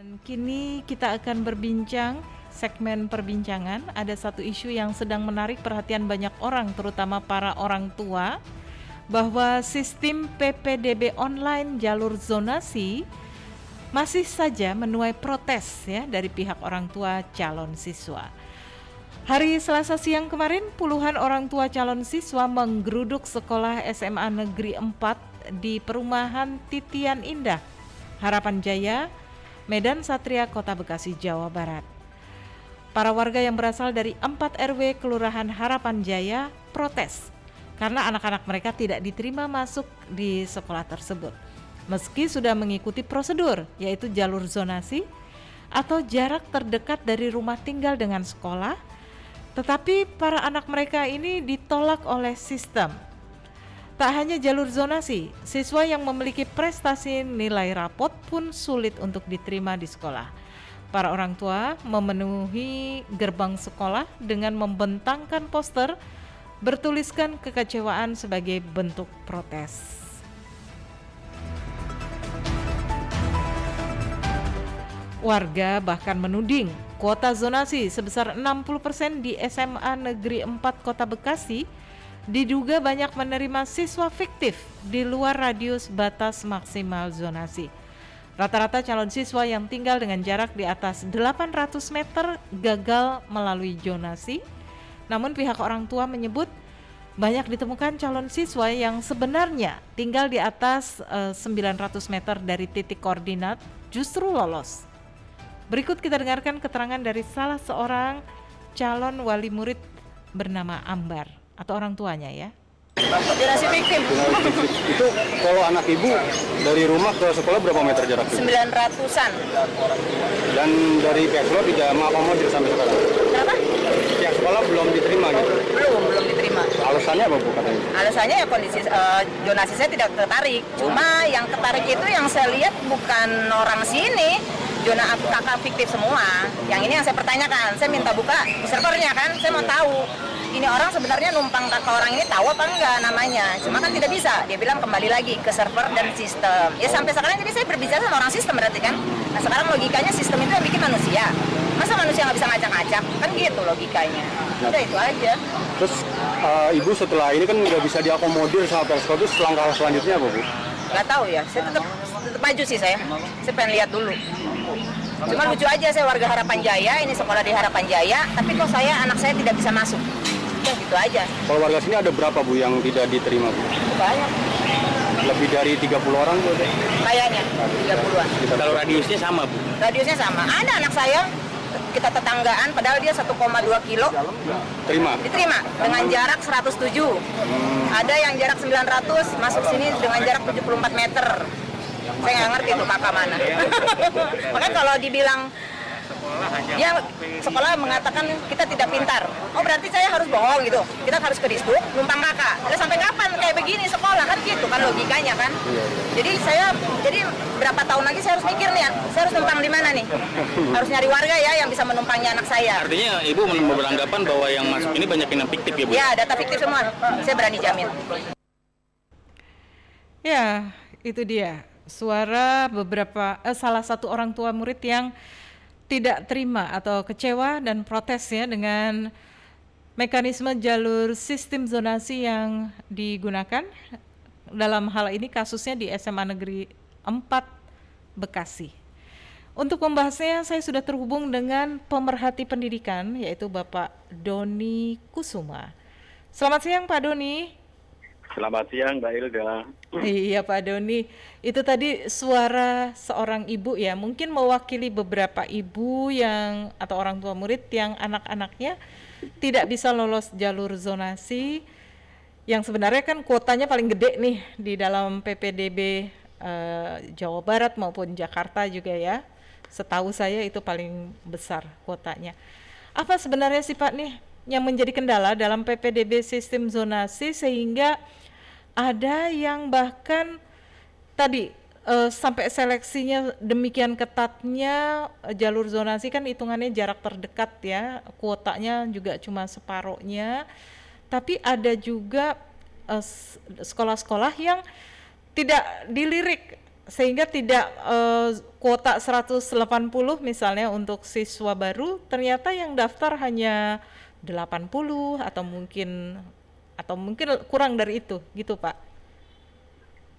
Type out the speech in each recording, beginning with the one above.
Kini kita akan berbincang segmen perbincangan. Ada satu isu yang sedang menarik perhatian banyak orang, terutama para orang tua, bahwa sistem PPDB online jalur zonasi masih saja menuai protes ya dari pihak orang tua calon siswa. Hari Selasa siang kemarin, puluhan orang tua calon siswa menggeruduk sekolah SMA Negeri 4 di perumahan Titian Indah, Harapan Jaya, Medan Satria, Kota Bekasi, Jawa Barat. Para warga yang berasal dari 4 RW Kelurahan Harapan Jaya protes karena anak-anak mereka tidak diterima masuk di sekolah tersebut. Meski sudah mengikuti prosedur, yaitu jalur zonasi atau jarak terdekat dari rumah tinggal dengan sekolah, tetapi para anak mereka ini ditolak oleh sistem. Tak hanya jalur zonasi, siswa yang memiliki prestasi nilai rapot pun sulit untuk diterima di sekolah. Para orang tua memenuhi gerbang sekolah dengan membentangkan poster bertuliskan kekecewaan sebagai bentuk protes. Warga bahkan menuding kuota zonasi sebesar 60% di SMA Negeri 4 Kota Bekasi diduga banyak menerima siswa fiktif di luar radius batas maksimal zonasi. Rata-rata calon siswa yang tinggal dengan jarak di atas 800 meter gagal melalui zonasi. Namun pihak orang tua menyebut banyak ditemukan calon siswa yang sebenarnya tinggal di atas 900 meter dari titik koordinat justru lolos. Berikut kita dengarkan keterangan dari salah seorang calon wali murid bernama Ambar atau orang tuanya ya. Zonasi fiktif. Itu kalau anak ibu dari rumah ke sekolah berapa meter jaraknya? 900-an. Dan dari pihak sekolah tidak mengakomodir sampai sekarang? Kenapa? Pihak sekolah belum diterima gitu? Belum diterima. Alasannya apa Bu katanya? Alasannya ya kondisi zonasi saya tidak tertarik. Cuma yang tertarik itu yang saya lihat bukan orang sini. Zona kakak fiktif semua. Yang ini yang saya pertanyakan. Saya minta buka servernya kan. Saya mau tahu. Ini orang sebenarnya numpang kakak orang ini tahu apa enggak namanya. Cuma kan tidak bisa. Dia bilang kembali lagi ke server dan sistem. Ya sampai sekarang jadi saya berbicara sama orang sistem berarti kan. Nah sekarang logikanya sistem itu yang bikin manusia. Masa manusia nggak bisa ngacak-ngacak? Kan gitu logikanya. Udah itu aja. Terus ibu setelah ini kan nggak bisa diakomodir sama pihak sekolah, itu langkah selanjutnya apa Bu? Nggak tahu ya. Saya tetap maju sih saya. Saya pengen lihat dulu. Cuma lucu aja saya warga Harapan Jaya, ini sekolah di Harapan Jaya, tapi kok anak saya tidak bisa masuk. Ya gitu aja. Kalau warga sini ada berapa Bu yang tidak diterima Bu? Banyak. Lebih dari 30 orang Bu? Kayaknya 30-an. Kalau radiusnya sama Bu? Radiusnya sama. Ada anak saya, kita tetanggaan, padahal dia 1,2 kilo. Terima? Diterima dengan jarak 107. Ada yang jarak 900, masuk sini dengan jarak 74 meter. Saya nggak ngerti tuh kakak mana. Makanya kalau dibilang dia sekolah mengatakan kita tidak pintar. Oh berarti saya harus bohong gitu. Kita harus ke Disduk numpang kakak. Lalu sampai kapan kayak begini sekolah kan gitu kan logikanya kan. Jadi berapa tahun lagi saya harus mikir nih ya. Saya harus numpang di mana nih? Harus nyari warga ya yang bisa menumpangnya anak saya. Artinya Ibu beranggapan bahwa yang masuk ini banyak yang fiktif ya Bu? Ya data fiktif semua. Saya berani jamin. Ya, itu dia suara salah satu orang tua murid yang tidak terima atau kecewa dan protes ya dengan mekanisme jalur sistem zonasi yang digunakan. Dalam hal ini kasusnya di SMA Negeri 4 Bekasi. Untuk membahasnya saya sudah terhubung dengan pemerhati pendidikan yaitu Bapak Doni Kusuma. Selamat siang Pak Doni. Selamat siang Mbak Ilda. Iya Pak Doni, itu tadi suara seorang ibu ya, mungkin mewakili beberapa ibu yang atau orang tua murid yang anak-anaknya tidak bisa lolos jalur zonasi yang sebenarnya kan kuotanya paling gede nih di dalam PPDB Jawa Barat maupun Jakarta juga ya. Setahu saya itu paling besar kuotanya. Apa sebenarnya sih Pak nih yang menjadi kendala dalam PPDB sistem zonasi sehingga ada yang bahkan tadi sampai seleksinya demikian ketatnya, jalur zonasi kan hitungannya jarak terdekat ya, kuotanya juga cuma separohnya, tapi ada juga sekolah-sekolah yang tidak dilirik sehingga tidak kuota 180 misalnya untuk siswa baru, ternyata yang daftar hanya 80 atau mungkin kurang dari itu gitu Pak.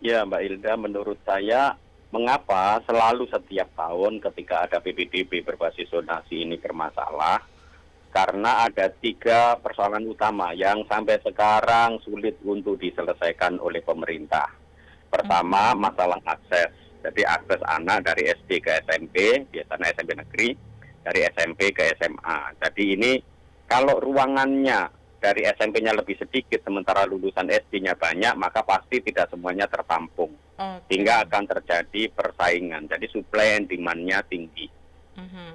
Ya, Mbak Ilda, menurut saya mengapa selalu setiap tahun ketika ada PPDB berbasis zonasi ini bermasalah? Karena ada 3 persoalan utama yang sampai sekarang sulit untuk diselesaikan oleh pemerintah. Pertama, masalah akses. Jadi akses anak dari SD ke SMP, biasanya SMP negeri, dari SMP ke SMA. Jadi ini kalau ruangannya dari SMP-nya lebih sedikit, sementara lulusan SD-nya banyak, maka pasti tidak semuanya tertampung. Sehingga akan terjadi persaingan. Jadi supply and demand-nya tinggi.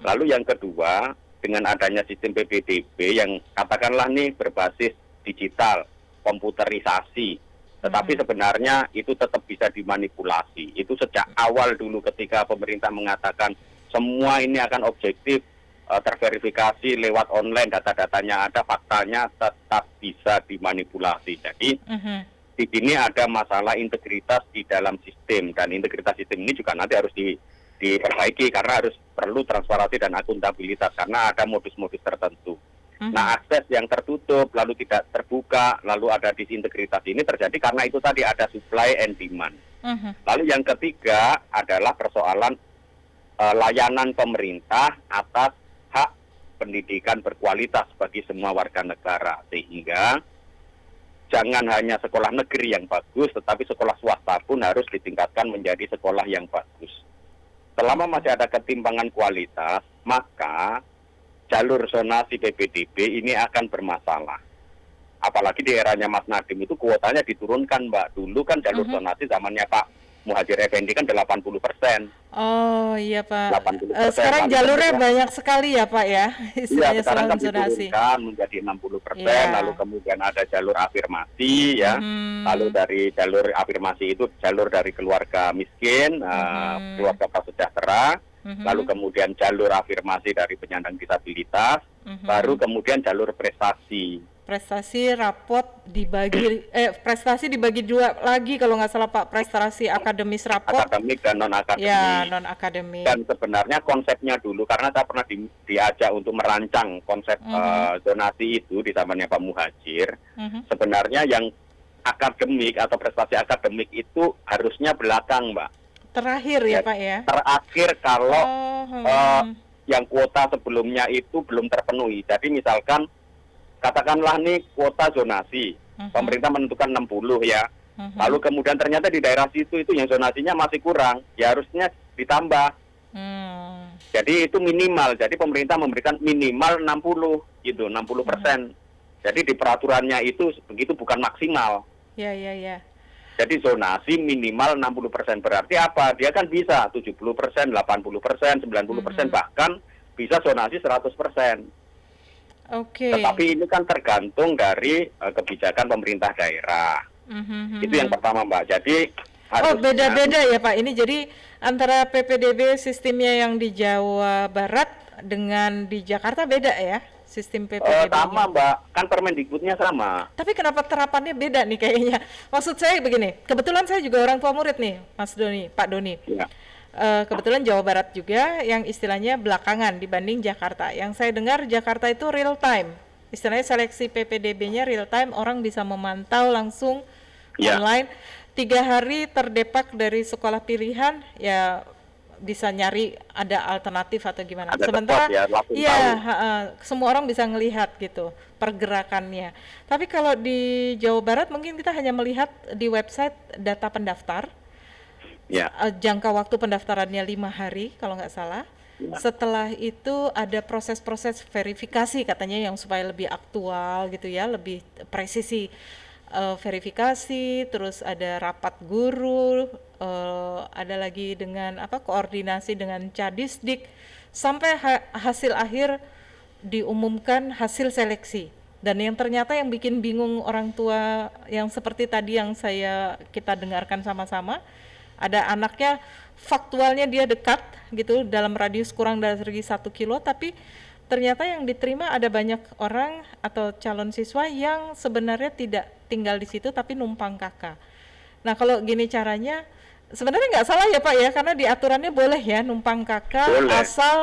Lalu yang kedua, dengan adanya sistem PPDB yang katakanlah nih berbasis digital, komputerisasi, tetapi sebenarnya itu tetap bisa dimanipulasi. Itu sejak awal dulu ketika pemerintah mengatakan semua ini akan objektif, terverifikasi lewat online, data-datanya ada, faktanya tetap bisa dimanipulasi. Jadi di sini ada masalah integritas di dalam sistem, dan integritas sistem ini juga nanti harus diperbaiki karena harus perlu transparansi dan akuntabilitas karena ada modus-modus tertentu. Nah, akses yang tertutup lalu tidak terbuka, lalu ada disintegritas ini terjadi karena itu tadi ada supply and demand. Lalu yang ketiga adalah persoalan layanan pemerintah atas hak pendidikan berkualitas bagi semua warga negara, sehingga jangan hanya sekolah negeri yang bagus, tetapi sekolah swasta pun harus ditingkatkan menjadi sekolah yang bagus. Selama masih ada ketimpangan kualitas, maka jalur zonasi PPDB ini akan bermasalah. Apalagi di eranya Mas Nadiem itu kuotanya diturunkan, Mbak. Dulu kan jalur zonasi zamannya Pak Muhadjir Effendi kan 80%. Oh iya Pak. 80%. Sekarang jalurnya banyak sekali ya Pak ya, Iya, istilahnya sekarang kan zonasi. diturunkan menjadi 60%, Iya. lalu kemudian ada jalur afirmasi ya. Lalu dari jalur afirmasi itu jalur dari keluarga miskin, keluarga prasejahtera, lalu kemudian jalur afirmasi dari penyandang disabilitas, baru kemudian jalur prestasi. Prestasi dibagi 2 lagi kalau nggak salah Pak, prestasi akademis rapot. Akademik dan non-akademik. Ya, non akademik. Dan sebenarnya konsepnya dulu, karena saya pernah diajak untuk merancang konsep zonasi itu di zamannya Pak Muhadjir, sebenarnya yang akademik atau prestasi akademik itu harusnya belakang, Mbak. Terakhir ya Pak ya. Terakhir kalau yang kuota sebelumnya itu belum terpenuhi. Jadi misalkan katakanlah nih kuota zonasi, pemerintah menentukan 60 ya. Lalu kemudian ternyata di daerah situ itu yang zonasinya masih kurang, ya harusnya ditambah. Jadi itu minimal. Jadi pemerintah memberikan minimal 60 gitu, 60%. Jadi di peraturannya itu begitu, bukan maksimal. Ya. Jadi zonasi minimal 60%, berarti apa? Dia kan bisa 70%, 80%, 90%, bahkan bisa zonasi 100%. Oke. Tetapi ini kan tergantung dari kebijakan pemerintah daerah. Itu yang pertama, Mbak. Jadi beda-beda ya Pak. Ini jadi antara PPDB sistemnya yang di Jawa Barat dengan di Jakarta beda ya? Sistem PPDB-nya. Sama, Mbak. Kan Permendikbudnya sama. Tapi kenapa terapannya beda nih kayaknya? Maksud saya begini, kebetulan saya juga orang tua murid nih, Mas Doni, Pak Doni. Ya. Kebetulan Jawa Barat juga yang istilahnya belakangan dibanding Jakarta. Yang saya dengar Jakarta itu real time. Istilahnya seleksi PPDB-nya real time, orang bisa memantau langsung online. 3 hari terdepak dari sekolah pilihan, ya bisa nyari ada alternatif atau gimana. Ada Sementara tepat, semua orang bisa ngelihat gitu pergerakannya. Tapi kalau di Jawa Barat mungkin kita hanya melihat di website data pendaftar. Ya. Jangka waktu pendaftarannya 5 hari kalau nggak salah. Ya. Setelah itu ada proses-proses verifikasi katanya yang supaya lebih aktual gitu ya, lebih presisi verifikasi, terus ada rapat guru, ada lagi dengan koordinasi dengan Cadisdik, sampai hasil akhir diumumkan hasil seleksi. Dan yang ternyata yang bikin bingung orang tua yang seperti tadi yang kita dengarkan sama-sama, ada anaknya faktualnya dia dekat gitu dalam radius kurang dari 1 kilo, tapi ternyata yang diterima ada banyak orang atau calon siswa yang sebenarnya tidak tinggal di situ tapi numpang kakak. Nah kalau gini caranya, sebenarnya nggak salah ya Pak ya, karena di aturannya boleh ya numpang kakak Boleh. asal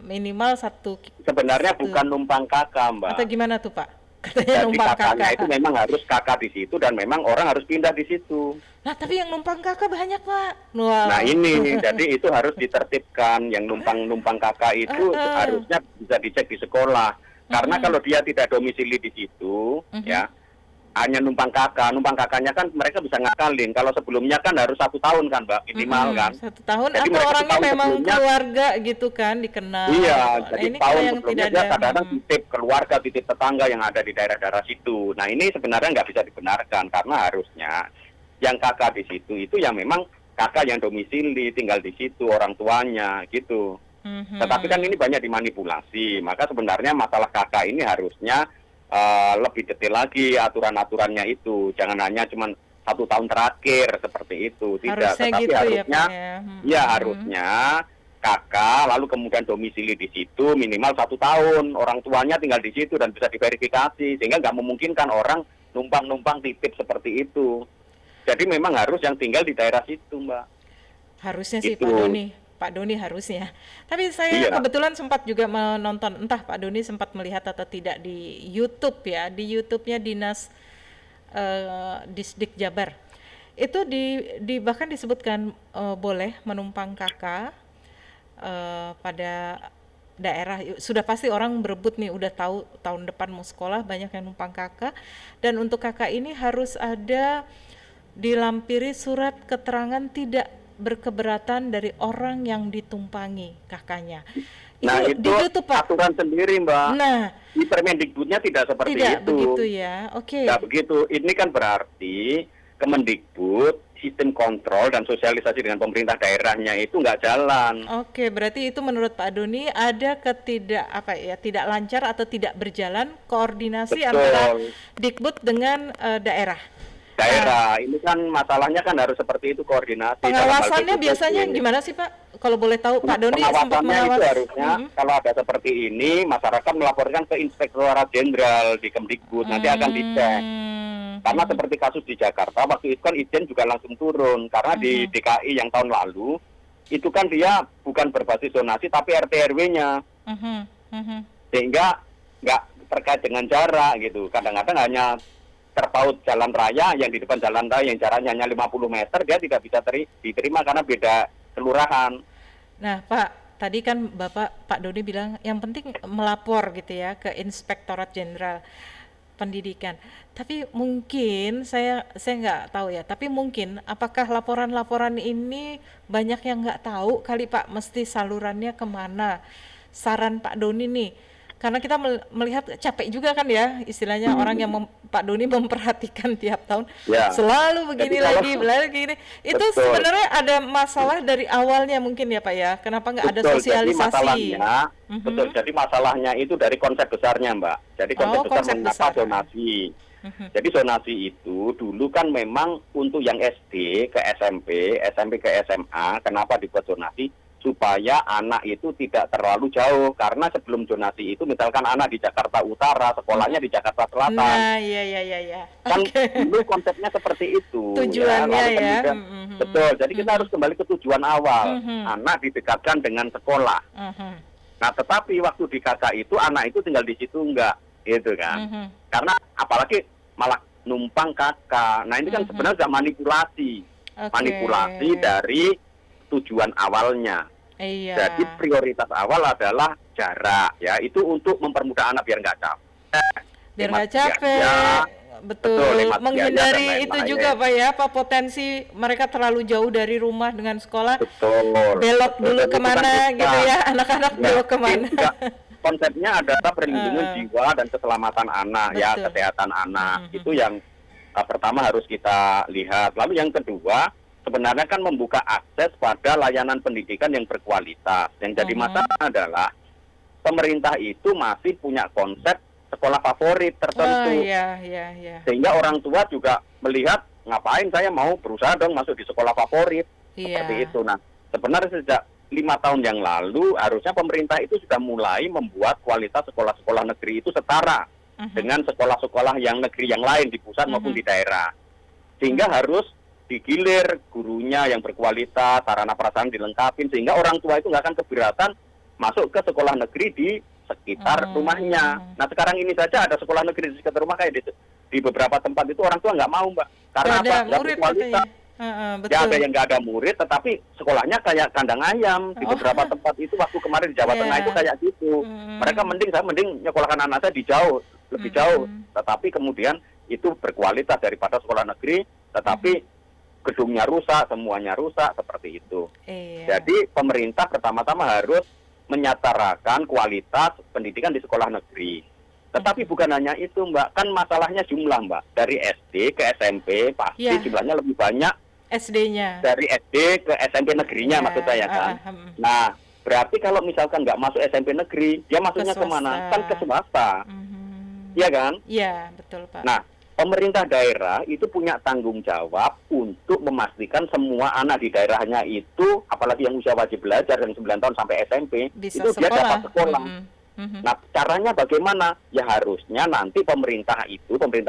minimal satu. Sebenarnya bukan numpang kakak, Mbak. Atau gimana tuh Pak? Katanya Jadi numpang kakaknya kakak. itu memang harus kakak di situ dan memang orang harus pindah di situ. Nah tapi yang numpang kakak banyak Pak. Wow. Nah ini, jadi itu harus ditertibkan. Yang numpang kakak itu harusnya bisa dicek di sekolah. Karena kalau dia tidak domisili di situ, ya hanya numpang kakaknya kan mereka bisa ngakalin. Kalau sebelumnya kan harus 1 tahun kan, Mbak, minimal kan. 1 tahun Jadi atau mereka orangnya setahun memang sebelumnya- keluarga gitu kan dikenal. Iya, Nah, jadi ini tahun kalau yang sebelumnya tidak dia ada. kadang-kadang titip keluarga, titip tetangga yang ada di daerah-daerah situ. Nah ini sebenarnya nggak bisa dibenarkan karena harusnya yang kakak di situ itu yang memang kakak yang domisili tinggal di situ orang tuanya gitu. Tetapi kan ini banyak dimanipulasi. Maka sebenarnya masalah kakak ini harusnya lebih detail lagi aturan-aturannya itu. Jangan hanya cuma 1 tahun terakhir seperti itu. Tidak, Harusnya tetapi gitu ya, harusnya Pak, ya. ya harusnya kakak lalu kemudian domisili di situ minimal 1 tahun. Orang tuanya tinggal di situ dan bisa diverifikasi sehingga nggak memungkinkan orang numpang-numpang titip seperti itu. Jadi memang harus yang tinggal di daerah situ, Mbak. Harusnya sih Gitu. Pak Doni harusnya. Tapi saya Iya. kebetulan sempat juga menonton, entah Pak Doni sempat melihat atau tidak di YouTube ya, di YouTube-nya Dinas Disdik Jabar. Itu bahkan disebutkan boleh menumpang kakak pada daerah. Sudah pasti orang berebut nih, udah tahu tahun depan mau sekolah banyak yang numpang kakak, dan untuk kakak ini harus ada dilampiri surat keterangan tidak berkeberatan dari orang yang ditumpangi kakaknya. Nah di itu YouTube Pak. aturan sendiri, Mbak. Nah, Di Permendikbudnya tidak seperti tidak itu. begitu ya. Oke. Tidak begitu. Ini kan berarti Kemendikbud sistem kontrol dan sosialisasi dengan pemerintah daerahnya itu nggak jalan. Oke, berarti itu menurut Pak Doni ada tidak lancar atau tidak berjalan koordinasi Betul. antara Dikbud dengan daerah. Daerah ini kan masalahnya kan harus seperti itu koordinasi. dalam hal Pengawasannya itu. biasanya gimana sih Pak? Kalau boleh tahu Pak Doni sempat Pengawasannya mengawas. itu harusnya kalau ada seperti ini masyarakat melaporkan ke Inspektorat Jenderal di Kemdikbud nanti akan dicek. Karena seperti kasus di Jakarta waktu itu kan Ijen juga langsung turun karena di DKI yang tahun lalu itu kan dia bukan berbasis zonasi tapi RT RW-nya sehingga nggak terkait dengan jarak gitu. Kadang-kadang hanya terpaut jalan raya yang di depan jalan raya yang jaraknya hanya 50 meter dia tidak bisa diterima karena beda kelurahan. Nah, Pak, tadi kan Pak Doni bilang yang penting melapor gitu ya ke Inspektorat Jenderal Pendidikan. Tapi mungkin saya nggak tahu ya. Tapi mungkin apakah laporan-laporan ini banyak yang nggak tahu kali Pak, mesti salurannya kemana? Saran Pak Doni nih. Karena kita melihat capek juga kan ya, istilahnya orang yang Pak Doni memperhatikan tiap tahun Ya. selalu begini Jadi lagi, begini. Itu Betul. sebenarnya ada masalah dari awalnya mungkin ya Pak ya. Kenapa nggak ada Betul, sosialisasi? Betul, jadi masalahnya itu dari konsep besarnya, Mbak. Jadi konsep besar konsep mengapa besar. zonasi. Jadi zonasi itu dulu kan memang untuk yang SD ke SMP, SMP ke SMA, kenapa dibuat zonasi? Supaya anak itu tidak terlalu jauh. Karena sebelum zonasi itu misalkan anak di Jakarta Utara, sekolahnya di Jakarta Selatan. Nah, iya. Kan Oke. dulu konsepnya seperti itu. Tujuannya Lalu ya. kemudian- Betul, jadi kita harus kembali ke tujuan awal. Anak didekatkan dengan sekolah. Nah, tetapi waktu di KK itu anak itu tinggal di situ enggak, gitu kan? Karena apalagi malah numpang kakak. Nah, ini kan sebenarnya sudah manipulasi dari tujuan awalnya. Iya. Jadi prioritas awal adalah jarak, ya. Itu untuk mempermudah anak biar nggak capek. Biar hemat nggak capek. biaya. Betul, Betul, hemat biaya dan menghindari lain-lain. itu juga Pak ya, Pak, potensi mereka terlalu jauh dari rumah dengan sekolah. Betul. Belok Betul. dulu Dan itu kan kemana bisa. gitu ya, anak-anak Ya, belok kemana. ini juga konsepnya adalah perlindungan jiwa dan keselamatan anak, ya, Betul. kesehatan anak. Itu yang pertama harus kita lihat. Lalu yang kedua, sebenarnya kan membuka akses pada layanan pendidikan yang berkualitas. Yang jadi masalah adalah pemerintah itu masih punya konsep sekolah favorit tertentu. Iya. Sehingga orang tua juga melihat, ngapain saya mau berusaha dong masuk di sekolah favorit. Iya. Seperti itu. Nah, sebenarnya sejak 5 tahun yang lalu harusnya pemerintah itu sudah mulai membuat kualitas sekolah-sekolah negeri itu setara dengan sekolah-sekolah yang negeri yang lain di pusat maupun di daerah. Sehingga harus digilir, gurunya yang berkualitas, sarana prasarana dilengkapin, sehingga orang tua itu nggak akan keberatan masuk ke sekolah negeri di sekitar rumahnya. Nah sekarang ini saja ada sekolah negeri di sekitar rumah kayak di beberapa tempat itu orang tua nggak mau, Mbak, karena Nggak ada apa? Nggak murid berkualitas. katanya. Betul. Ya ada yang nggak ada murid, tetapi sekolahnya kayak kandang ayam di beberapa tempat itu. Waktu kemarin di Jawa Tengah itu kayak gitu. Mereka saya mending nyekolahkan anak saya di jauh, lebih jauh. Tetapi kemudian itu berkualitas daripada sekolah negeri, tetapi gedungnya rusak, semuanya rusak seperti itu. Iya. Jadi pemerintah pertama-tama harus menyatarakan kualitas pendidikan di sekolah negeri. Tetapi bukan hanya itu, Mbak, kan masalahnya jumlah, Mbak. Dari SD ke SMP pasti jumlahnya lebih banyak. SD-nya. Dari SD ke SMP negerinya maksud saya kan. Nah, berarti kalau misalkan nggak masuk SMP negeri, dia masuknya kemana? Kan ke swasta. Iya kan? Iya, betul Pak. Nah, pemerintah daerah itu punya tanggung jawab untuk memastikan semua anak di daerahnya itu, apalagi yang usia wajib belajar dari 9 tahun sampai SMP, Bisa itu dia dapat sekolah. Nah, caranya bagaimana? Ya harusnya nanti pemerintah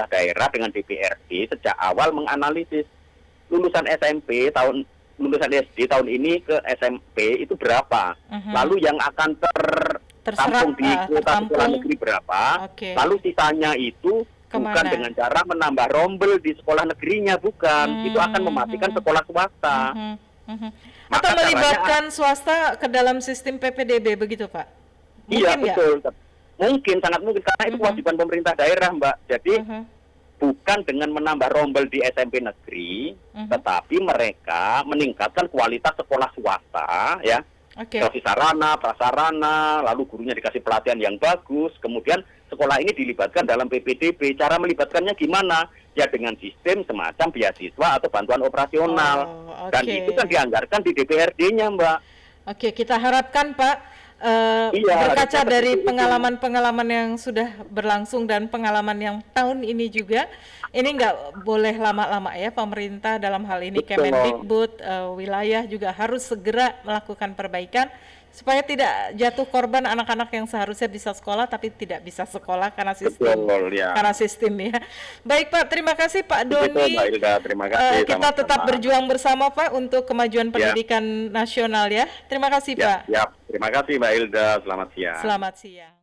daerah dengan DPRD sejak awal menganalisis lulusan lulusan SD tahun ini ke SMP itu berapa, lalu yang akan tertampung di kuota sekolah negeri berapa, lalu sisanya itu bukan dengan cara menambah rombel di sekolah negerinya, bukan, itu akan mematikan sekolah swasta. Atau melibatkan swasta ke dalam sistem PPDB begitu Pak? Iya Mungkin betul, mungkin, sangat mungkin, karena itu kewajiban pemerintah daerah, Mbak. Jadi bukan dengan menambah rombel di SMP negeri, tetapi mereka meningkatkan kualitas sekolah swasta, ya. Kasih sarana, prasarana, lalu gurunya dikasih pelatihan yang bagus, kemudian sekolah ini dilibatkan dalam PPDB. Cara melibatkannya gimana? Ya dengan sistem semacam beasiswa atau bantuan operasional. Dan itu kan dianggarkan di DPRD-nya, Mbak. Oke, kita harapkan Pak, berkaca dari pengalaman-pengalaman yang sudah berlangsung dan pengalaman yang tahun ini juga, ini nggak boleh lama-lama ya, pemerintah dalam hal ini Kemendikbud, wilayah juga harus segera melakukan perbaikan supaya tidak jatuh korban anak-anak yang seharusnya bisa sekolah tapi tidak bisa sekolah karena sistem. Karena sistem ya. Baik Pak, terima kasih Pak Doni. Mbak Hilda, terima kasih. Kita tetap berjuang bersama Pak untuk kemajuan pendidikan nasional ya. Terima kasih Pak. Terima kasih Mbak Hilda. Selamat siang. Selamat siang.